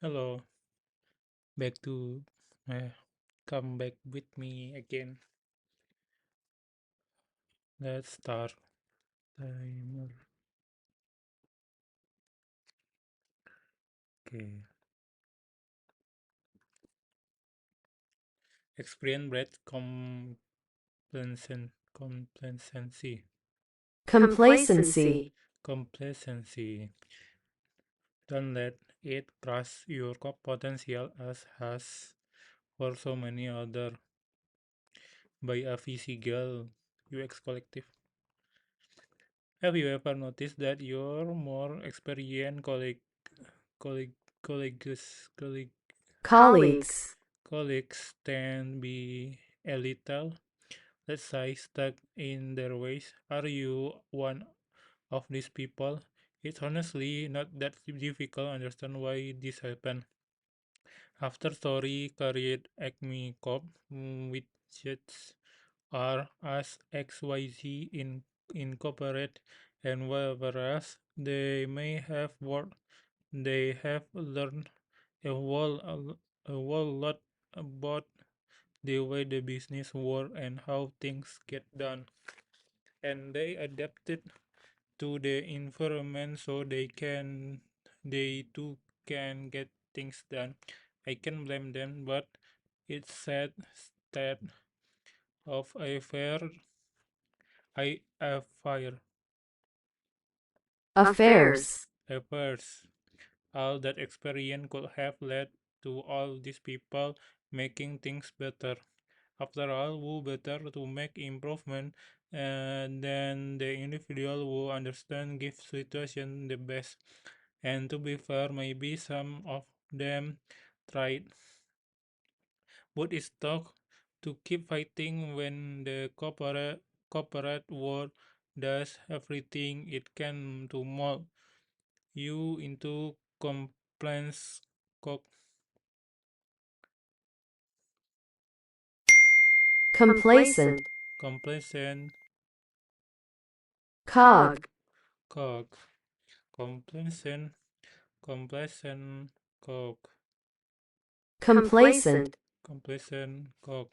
Hello, back to come back with me again. Let's start timer. Okay. Experience breed complacency. Complacency. Complacency. Don't let it crush your potential as has for so many other by a VC girl UX collective. Have you ever noticed that your more experienced colleague, colleagues Colleagues. colleagues tend be a little, let's say, stuck in their ways? Are you one of these people? It's honestly not that difficult to understand why this happened. After story create Acme Corp, widgets are as XYZ incorporate, and whereas they may have worked, they have learned a whole lot about the way the business work and how things get done, and they adapted to the environment so they too can get things done. I can blame them, but it's sad state of a fire Affairs. affairs. All that experience could have led to all these people making things better. After all, who better to make improvement than the individual who understand give situation the best. And to be fair, maybe some of them tried, but it's tough to keep fighting when the corporate world does everything it can to mold you into compliance co- Complacent. complacent Cog. cog complacent complacent cog Complacent. complacent cog.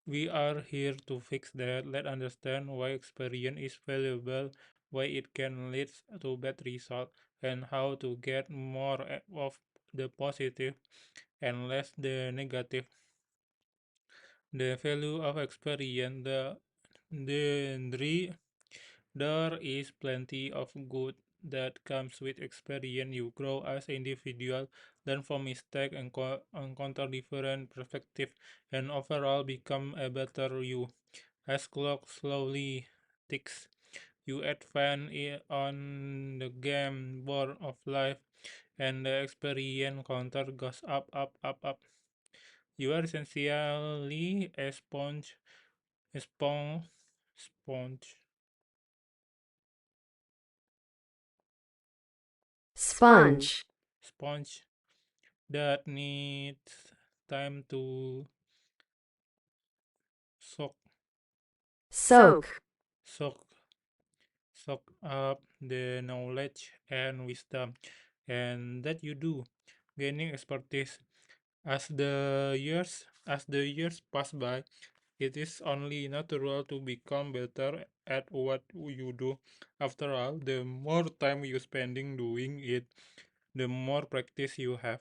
We are here to fix that. Let's understand why experience is valuable, why it can lead to bad results, and how to get more of the positive and less the negative. The value of experience. The there is plenty of good that comes with experience. You grow as an individual, learn from mistakes, and encounter different perspectives, and overall become a better you. As clock slowly ticks, you advance on the game board of life, and the experience counter goes up, up, up, up. You are essentially a sponge, Sponge. sponge that needs time to soak, Soak. soak, soak up the knowledge and wisdom, and that you do, gaining expertise as the years pass by. It is only natural to become better at what you do. After all, the more time you spending doing it, the more practice you have,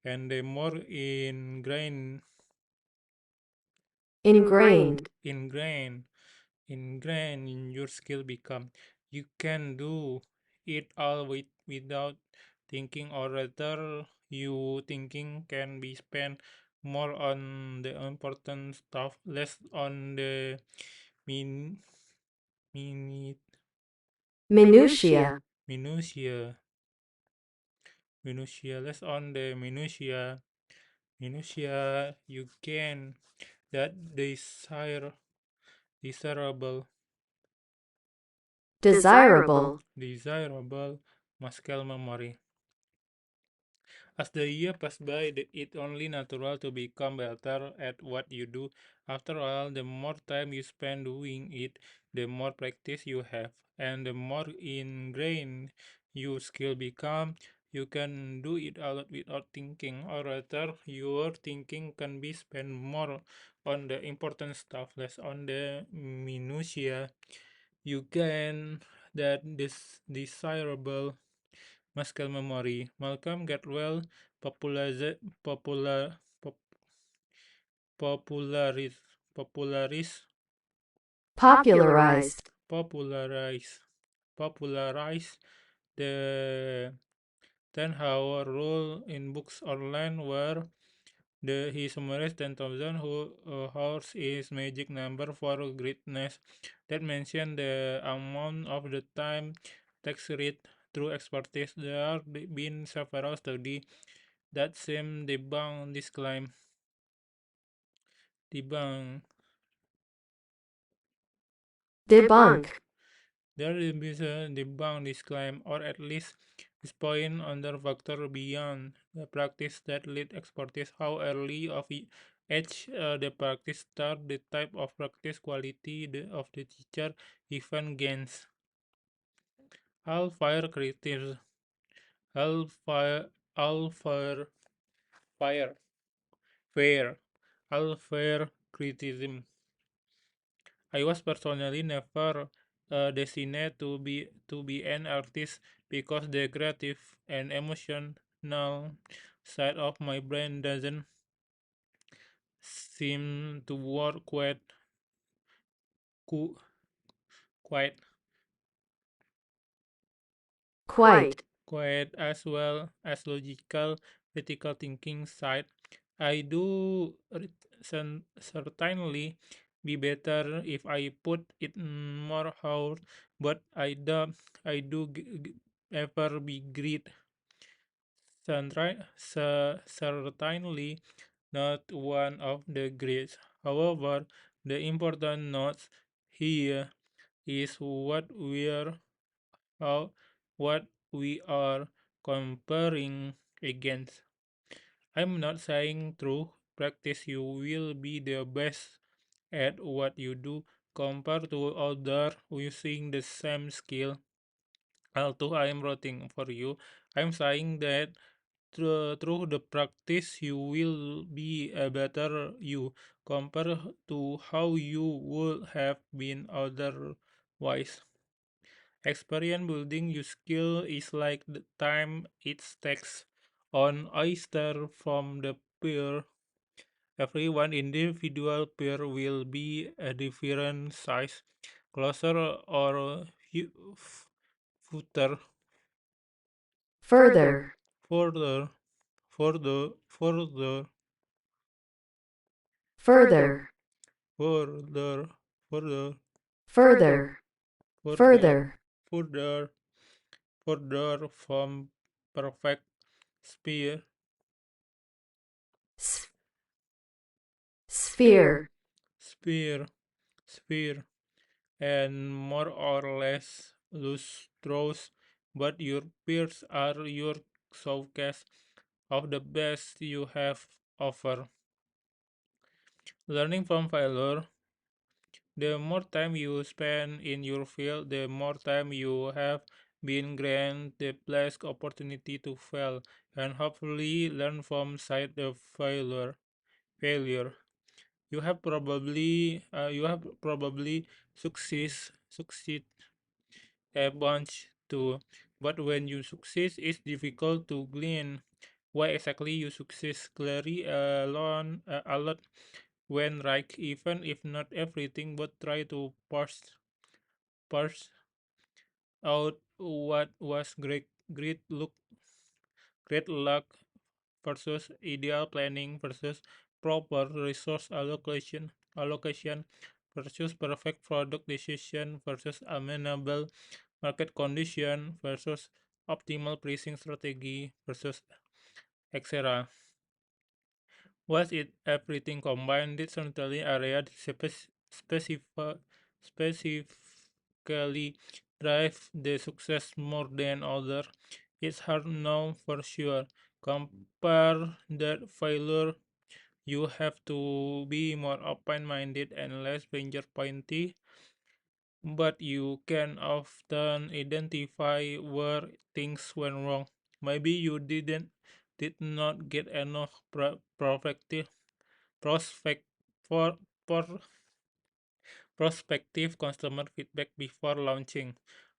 and the more Ingrained. ingrained ingrained in your skill become. You can do it all without thinking, or rather you thinking can be spent more on the important stuff, less on the min, minute, Minutia. minutia minutia less on the minutia. You can that desirable Desirable. desirable muscle memory. As the year passed by, it only natural to become better at what you do. After all, the more time you spend doing it, the more practice you have, and the more ingrained your skill become. You can do it a lot without thinking, or rather, your thinking can be spent more on the important stuff, less on the minutiae. You gain that this desirable muscle memory. Malcolm Gladwell popularize, popular, pop, popularis, popularis, Popularized. popularize, popularize the 10-hour rule in books online, where he summarized 10,000 hours is magic number for greatness. That mention the amount of the time takes read through expertise. There have been several studies that seem debunk Debunk. there is a debunk this claim, or at least this point under factor beyond the practice that lead expertise. How early of age the practice start, the type of practice, quality of the teacher, even gains. All fire critics, all fire, all fire, fire, fair, all fair criticism. I was personally never destined to be an artist, because the creative and emotional side of my brain doesn't seem to work qu- quite Quite. quite as well as logical critical thinking side. I do certainly be better if I put it more out, but I doubt I do ever be great. Certainly not one of the greats. However, the important note here is how, what we are comparing against. I'm not saying through practice you will be the best at what you do compared to other using the same skill. Although I am rooting for you, I'm saying that through the practice you will be a better you compared to how you would have been otherwise. Experience building your skill is like the time it takes on oyster from the peer. Every one individual peer will be a different size, closer or further, Further. further, further, Further. further, further, Further. further, Further. further, further from perfect sphere, S- sphere. sphere, sphere, and more or less loose throws, but your peers are your showcase of the best you have offer. Learning from failure. The more time you spend in your field, the more time you have been granted the blessed opportunity to fail and hopefully learn from side the failure. You have probably succeed a bunch too, but when you succeed, it's difficult to glean why exactly you succeed clearly alone a lot when right, even if not everything, but try to parse out what was great luck versus ideal planning versus proper resource allocation versus perfect product decision versus amenable market condition versus optimal pricing strategy versus etc. Was it everything combined? Did certainly area specifically drive the success more than other? It's hard now for sure. Compare that failure. You have to be more open-minded and less finger pointy, but you can often identify where things went wrong. Maybe you did not get enough prospective prospect for prospective customer feedback before launching,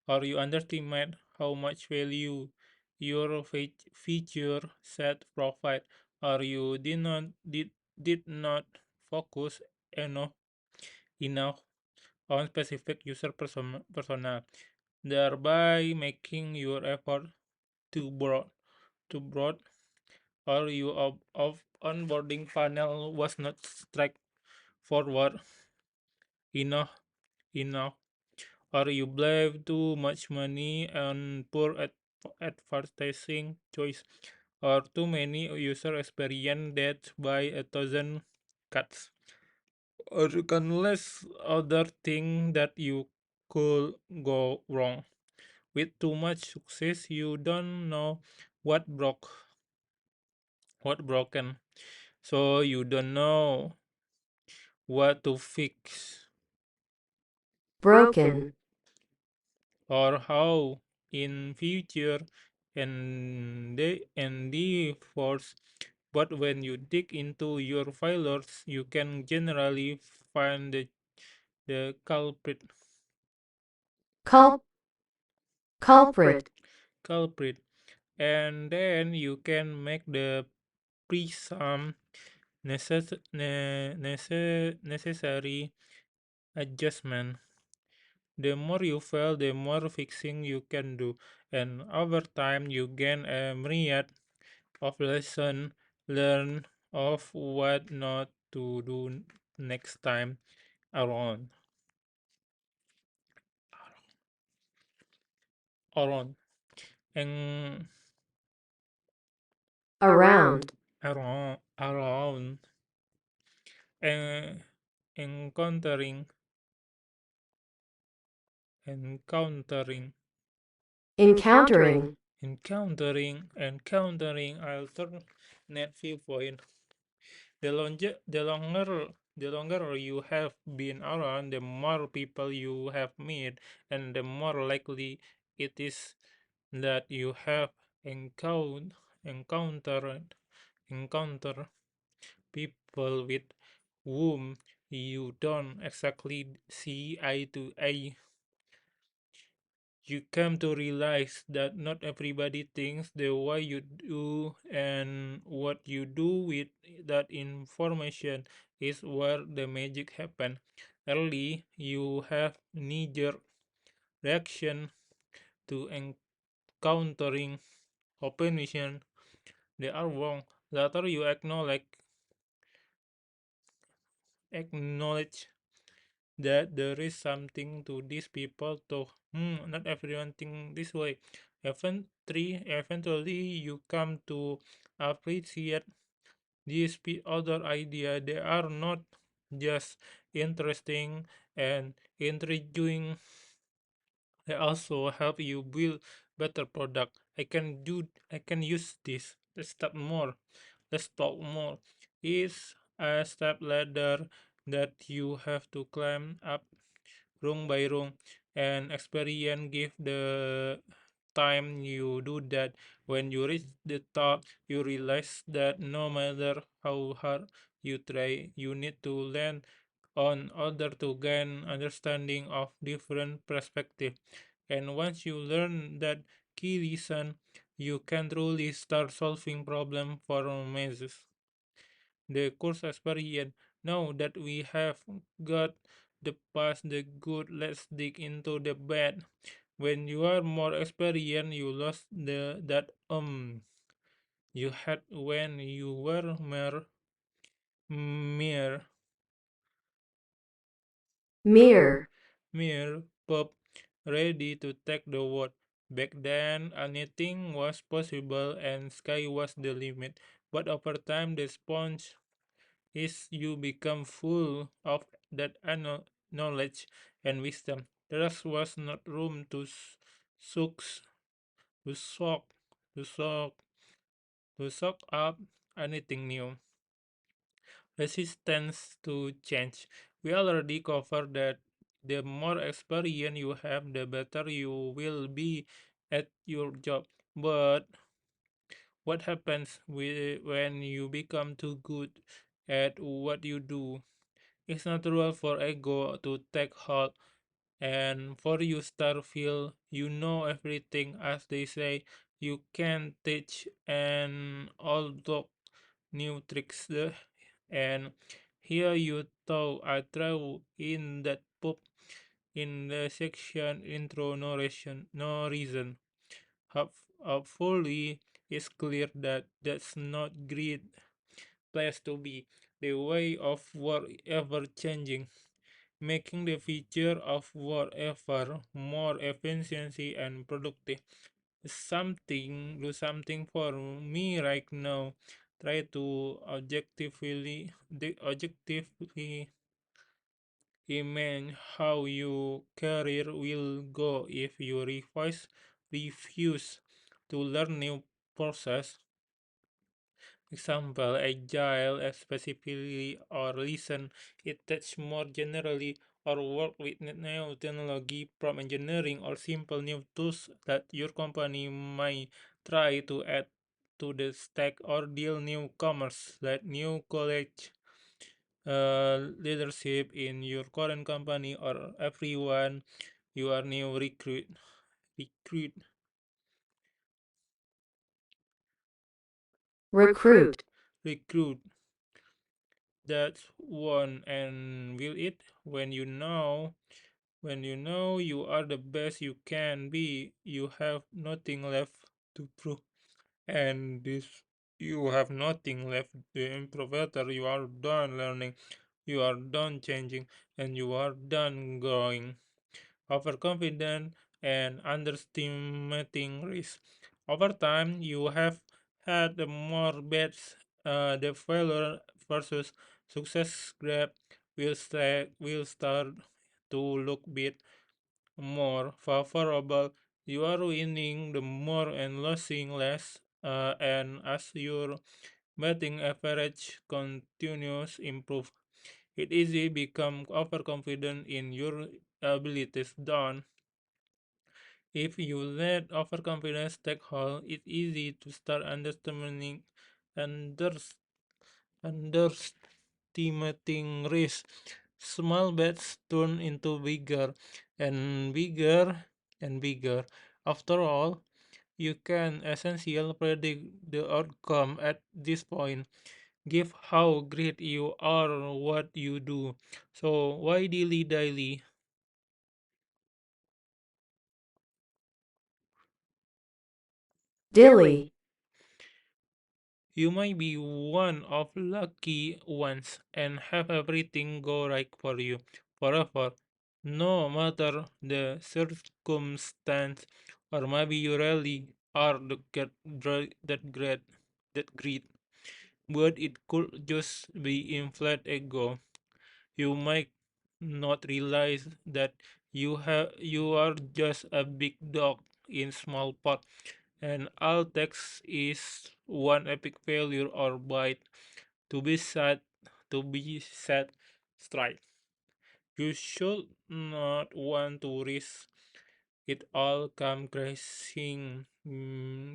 or you underestimate how much value your feature set provide, or you did not focus enough enough on specific user persona, thereby making your effort too broad, or your of onboarding funnel was not straightforward enough, or you blame too much money on poor advertising choice, or too many user experience that by a thousand cuts, or countless other things that you could go wrong. With too much success, you don't know what broken, so you don't know what to fix broken, or how in future endeavors. But when you dig into your failures, you can generally find the culp, culprit, culprit, and then you can make the pre-some necessary adjustment. The more you fail, the more fixing you can do, and over time you gain a myriad of lessons learned of what not to do next time around. Around and around, around and encountering encountering encountering, encountering alternate viewpoint. The longer you have been around, the more people you have met, and the more likely it is that you have encountered encounter people with whom you don't exactly see eye to eye. You come to realize that not everybody thinks the way you do, and what you do with that information is where the magic happens. Early, you have knee-jerk reaction to encountering opinion they are wrong. Later, you acknowledge that there is something to these people too. Not everyone think this way. Eventually, you come to appreciate these other idea. They are not just interesting and intriguing. They also help you build better product. I can use this. Let's start more. Let's talk more. It's a step ladder that you have to climb up rung by rung, and experience give the time you do that. When you reach the top, you realize that no matter how hard you try, you need to learn on order to gain understanding of different perspective. And once you learn that key lesson, you can truly start solving problem for mazes. The course experience. Now that we have got the past, the good, let's dig into the bad. When you are more experienced, you lost that you had when you were mere mere, mere pup ready to take the world. Back then, anything was possible and sky was the limit. But over time, the sponge is you become full of that knowledge and wisdom. There was not room to soak, to soak, to soak, to soak up anything new. Resistance to change. We already covered that the more experience you have, the better you will be at your job. But What happens when you become too good at what you do? It's natural for ego to take hold, and for you start feel you know everything, as they say. You can teach an old dog new tricks, and here you thought I throw in that poop in the section intro narration no reason. Hopefully it's clear that that's not great place to be. The way of work ever changing, making the future of work ever more efficiency and productive. Do something for me right now. Try to objectively imagine how your career will go if you refuse to learn new process. Example, agile specifically, or listen, it touch more generally, or work with new technology from engineering or simple new tools that your company might try to add to the stack, or deal newcomers like new college leadership in your current company, or everyone you are new recruit recruit, recruit. That's one. And will it, when you know you are the best you can be, you have nothing left to prove. And this, you have nothing left to improve. You are done learning, you are done changing, and you are done growing. Overconfident and underestimating risk. Over time, you have had the more bets. The failure versus success grab will start to look bit more favorable. You are winning the more and losing less, and as your betting average continues improve, it easy become overconfident in your abilities. Down. If you let overconfidence take hold, it's easy to start under, underestimating risk. Small bets turn into bigger and bigger and bigger. After all, you can essentially predict the outcome at this point. Give how great you are what you do. So why dilly dally? dilly, You might be one of lucky ones and have everything go right for you forever, no matter the circumstance, or maybe you really are that great, but it could just be inflated ego. You might not realize that you are just a big dog in small pot, and all text is one epic failure or bite to be set straight. You should not want to risk it all come crashing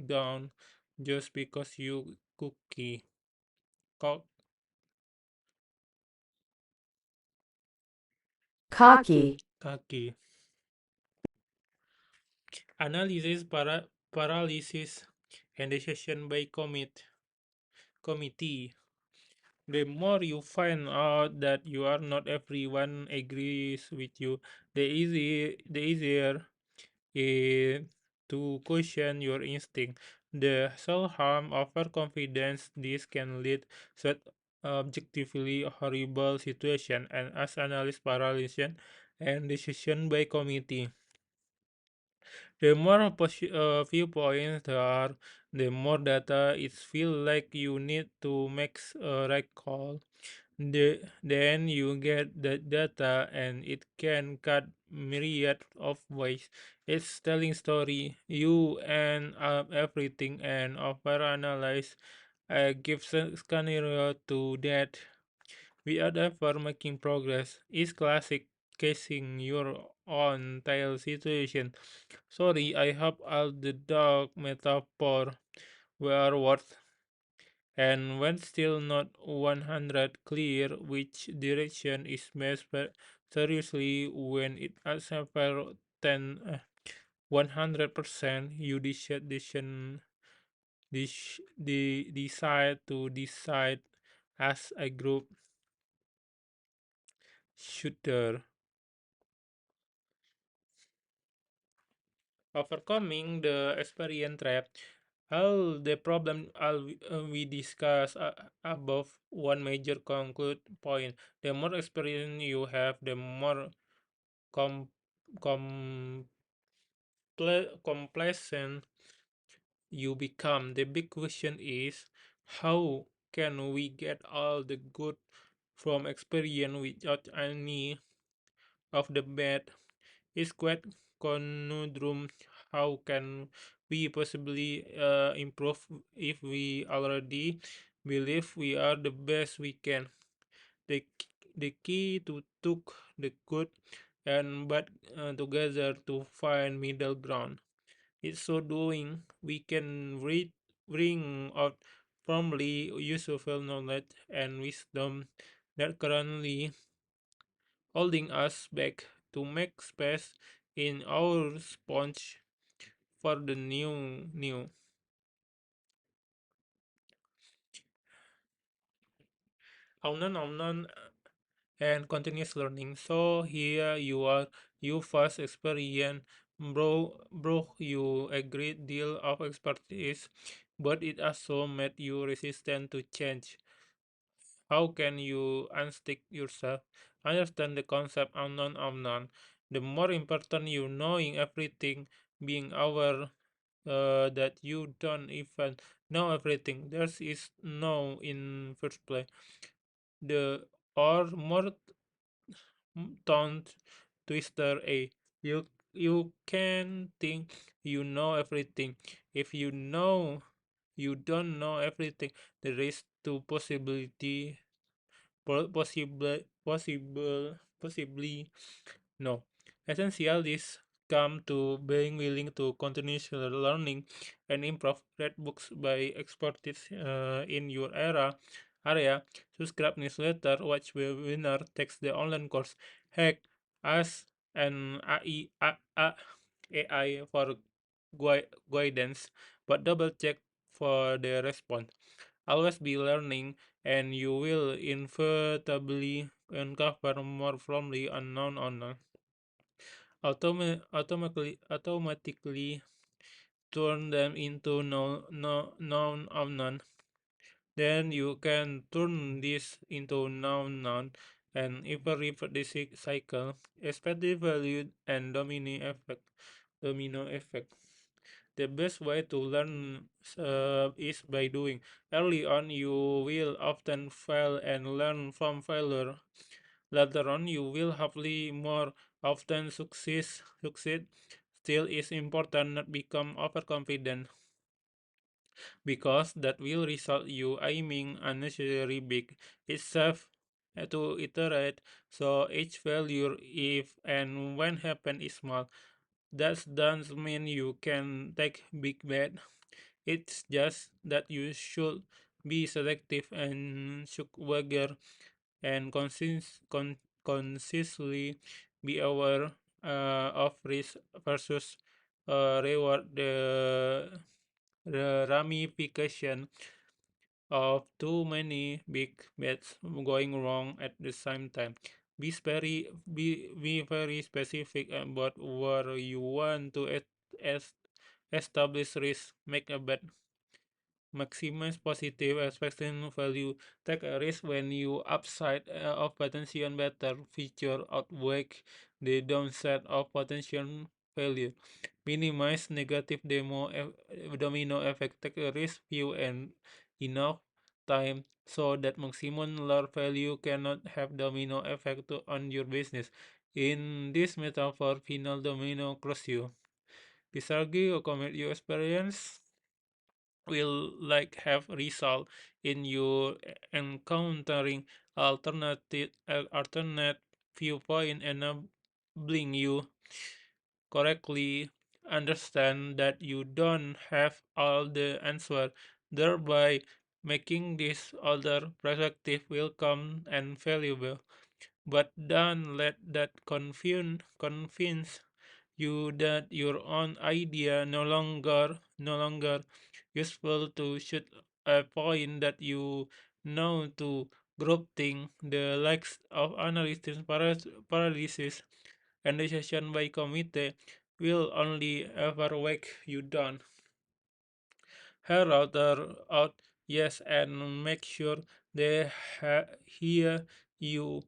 down just because you co- cocky, cocky. Analysis paralysis and decision by committee. The more you find out that you are not everyone agrees with you, the easier it to question your instinct. The self-harm overconfidence, this can lead to objectively horrible situation, and as analysis paralysis and decision by committee. The more viewpoints there are, the more data it feel like you need to make a right call. Then you get the data, and it can cut myriad of ways. It's telling story. You and everything and overanalyze. I give scenario to that. We are ever making progress. Is classic casing your own tail situation. Sorry, I hope all the dog metaphor, were worth, and when still not 100 clear which direction is best, but seriously when it accepts 10 100%, you decide to decide as a group shooter. Overcoming the experience trap. All the problem we discussed above, one major conclude point. The more experience you have, the more com, com, complacent you become. The big question is, how can we get all the good from experience without any of the bad? Is quite conundrum. How can we possibly improve if we already believe we are the best we can? The key to took the good and bad together to find middle ground. In so doing, we can bring out firmly useful knowledge and wisdom that currently holding us back to make space in our sponge for the new unknown and continuous learning. So here you are, you first experience bro you a great deal of expertise, but it also made you resistant to change. How can you unstick yourself? Understand the concept unknown. The more important you knowing everything, being aware that you don't even know everything. There is no in first place. The or more don't twister a you can think you know everything. If you know you don't know everything, there is two possibly no. Essential is come to being willing to continuously learning and improve. Read books by experts in your area. Subscribe newsletter. Watch webinar. Takes the online course. Hack as an AI for guidance, but double check for the response. Always be learning, and you will inevitably uncover more from the unknown. Automatically turn them into known unknown. Then you can turn this into noun and even repeat the cycle. Expected value and Domino effect. The best way to learn is by doing. Early on, you will often fail and learn from failure. Later on, you will hopefully more often succeed. Still, it's important not become overconfident because that will result you aiming unnecessarily big. It's safe to iterate, so each failure, if and when happen, is small. That doesn't mean you can take big bet. It's just that you should be selective and should wagger and consciously be aware of risk versus reward. The ramification of too many big bets going wrong at the same time. Be very specific about where you want to establish risk. Make a bet, maximize positive expectation value. Take a risk when you upside of potential better feature outweigh the downside of potential failure. Minimize negative domino effect. Take a risk few and enough time so that maximum lower value cannot have domino effect on your business. In this metaphor, final domino cross you. Disagree or commit your experience will like have result in you encountering alternate viewpoint enabling you correctly understand that you don't have all the answer, thereby making this other perspective welcome and valuable. But don't let that convince you that your own idea no longer useful to shoot a point that you know to grouping the likes of analysis paralysis and decision by committee will only ever wake you down. Her router out, yes, and make sure they hear you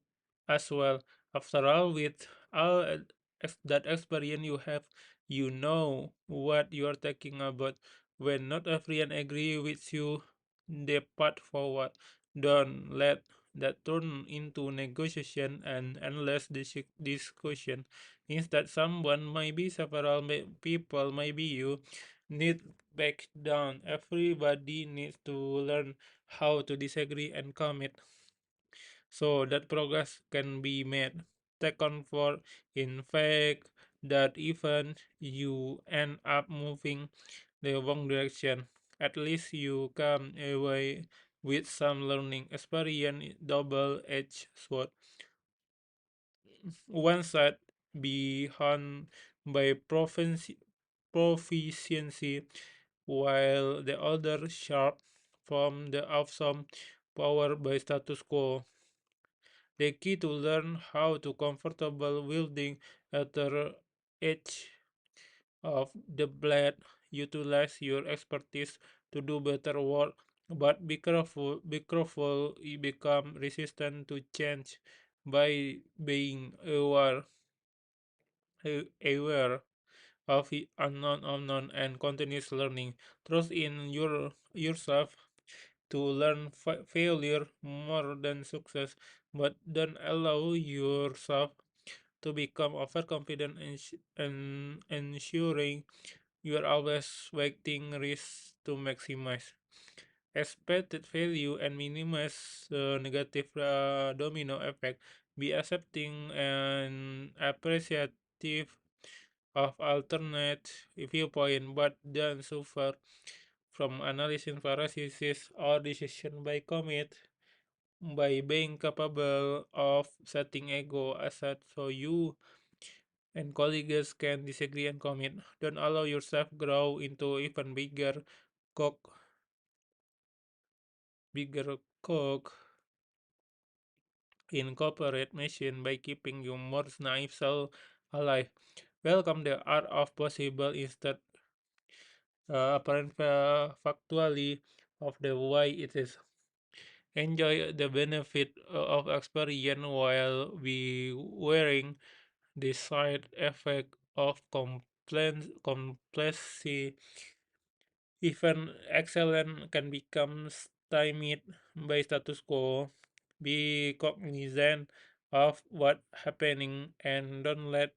as well. After all, with all that experience you have, you know what you are talking about. When not everyone agree with you, the path forward. Don't let that turn into negotiation and endless discussion. Instead, someone, maybe several people, maybe you, need back down. Everybody needs to learn how to disagree and commit so that progress can be made. Take on for in fact that even you end up moving the wrong direction, at least you come away with some learning experience. Double-edged sword. One side be honed by proficiency, while the other sharp from the awesome power by status quo. The key to learn how to comfortable wielding at the edge of the blade, utilize your expertise to do better work, but be careful you become resistant to change by being aware of the unknown and continuous learning. Trust in yourself to learn failure more than success, but don't allow yourself to become overconfident and ensuring you are always weighting risks to maximize expected value and minimize the negative domino effect. Be accepting and appreciative of alternate viewpoint, but don't suffer from analyzing paralysis or decision by commit by being capable of setting ego aside so you and colleagues can disagree and commit. Don't allow yourself grow into even cock bigger cock in corporate machine by keeping your more naive soul alive. Welcome the art of possible instead apparent factually of the way it is. Enjoy the benefit of experience while we wearing the side effect of complexity. Even excellence can become stymied by status quo. Be cognizant of what happening and don't let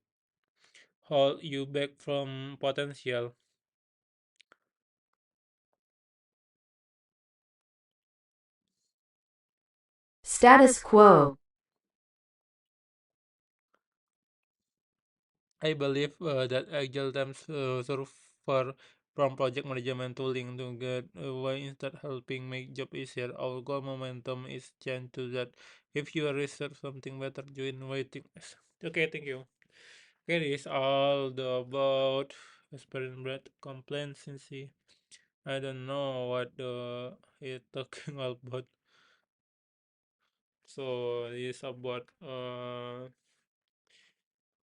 hold you back from potential. Status quo. I believe that agile teams suffer from project management tooling to get away instead helping make job easier. Our goal momentum is change to that. If you research something better, join waiting list. Okay, thank you. Okay, this is all about experience bread complacency. I don't know what it talking about. So this about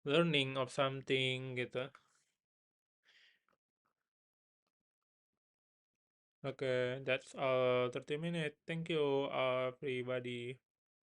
learning of something gitu. Okay, that's all 30 minutes. Thank you, everybody.